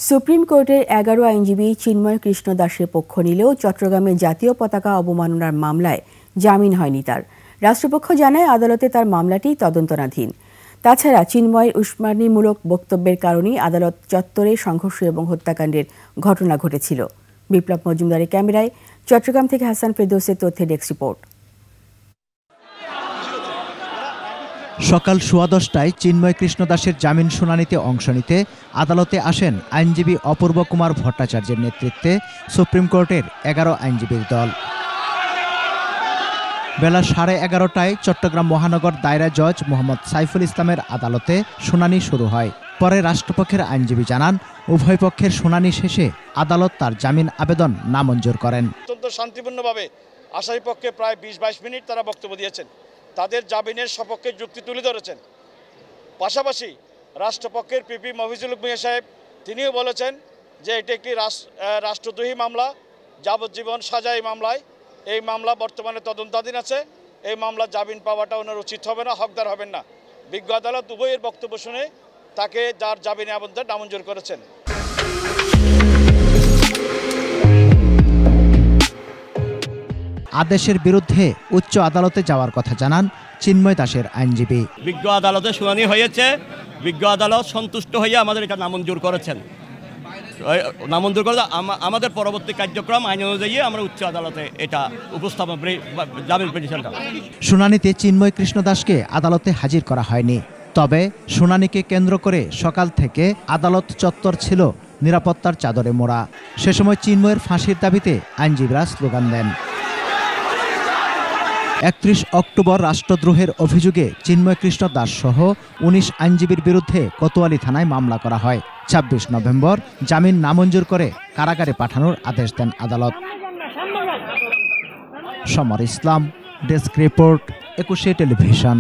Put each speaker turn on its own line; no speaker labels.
Supreme কোর্টের 11 আইনজীবী চিন্ময় কৃষ্ণ দাসের পক্ষ নিলেও চট্টগ্রামে জাতীয় পতাকা অবমাননার মামলায় জামিন হয়নি তার। রাষ্ট্রপক্ষ জানায় আদালতে তার মামলাটি তদন্তনাধীন। তাছাড়া চিন্ময়ের উস্কানিমূলক বক্তব্যের কারণেই আদালত চত্বরে সংঘর্ষ এবং হত্যাকাণ্ডের ঘটনা ঘটেছিল। বিপ্লব মজুমদারের ক্যামেরায় চট্টগ্রাম থেকে হাসান ফেরদৌসের তথ্যে ডেস্ক রিপোর্ট।
সকাল 10:15টায় চিন্ময় কৃষ্ণ দাসের জামিন শুনানিতে অংশ নিতে আদালতে আসেন আইনজীবী অপূর্ব কুমার ভট্টাচার্যের নেতৃত্বে সুপ্রিম কোর্টের 11 আইনজীবীর দল। বেলা 11:30টায় চট্টগ্রাম মহানগর দায়রা জজ মোহাম্মদ সাইফুল ইসলামের আদালতে শুনানি শুরু হয়। পরে রাষ্ট্রপক্ষের আইনজীবী জানান, উভয় পক্ষের শুনানি শেষে আদালত তার জামিন আবেদন নামঞ্জুর করেন।
অত্যন্ত শান্তিপূর্ণভাবে আসামি পক্ষে প্রায় 20-22 মিনিট তারা বক্তব্য দিয়েছেন, তাদের জামিনের সপক্ষে যুক্তি তুলে ধরেছেন। পাশাপাশি রাষ্ট্রপক্ষের পিপি মফিজুল মিয়া সাহেব তিনিও বলেছেন যে এটি একটি রাষ্ট্রদ্রোহী মামলা, যাবজ্জীবন সাজা এই মামলায়। এই মামলা বর্তমানে তদন্তাধীন আছে। এই মামলা জামিন পাওয়াটা ওনার উচিত হবে না, হকদার হবেন না। বিজ্ঞ আদালত উভয়ের বক্তব্য শুনে তাকে যার জামিনের আবেদন নামঞ্জুর করেছেন।
আদেশের বিরুদ্ধে উচ্চ আদালতে যাওয়ার কথা জানান চিন্ময় দাসের আইনজীবী।
বিজ্ঞ আদালতে শুনানি হয়েছে, বিজ্ঞ আদালত সন্তুষ্ট হয়ে আমাদের এটা নামঞ্জুর করেছেন। নামঞ্জুর করে আমাদের পরবর্তী কার্যক্রম আইন অনুযায়ী আমরা উচ্চ আদালতে এটা উপস্থাপন জামিন পিটিশনটা।
শুনানিতে চিন্ময় কৃষ্ণ দাসকে আদালতে হাজির করা হয়নি। তবে শুনানিকে কেন্দ্র করে সকাল থেকে আদালত চত্বর ছিল নিরাপত্তার চাদরে মোড়া। সে সময় চিন্ময়ের ফাঁসির দাবিতে আইনজীবীরা স্লোগান দেন। 31 অক্টোবর রাষ্ট্রদ্রোহের অভিযোগে চিন্ময় কৃষ্ণ দাস সহ 19 আইনজীবীর বিরুদ্ধে কোতোয়ালি থানায় মামলা করা হয়। 26 নভেম্বর জামিন নামঞ্জুর করে কারাগারে পাঠানোর আদেশ দেন আদালত। সমর ইসলাম, ডেস্ক রিপোর্ট, 21 টেলিভিশন।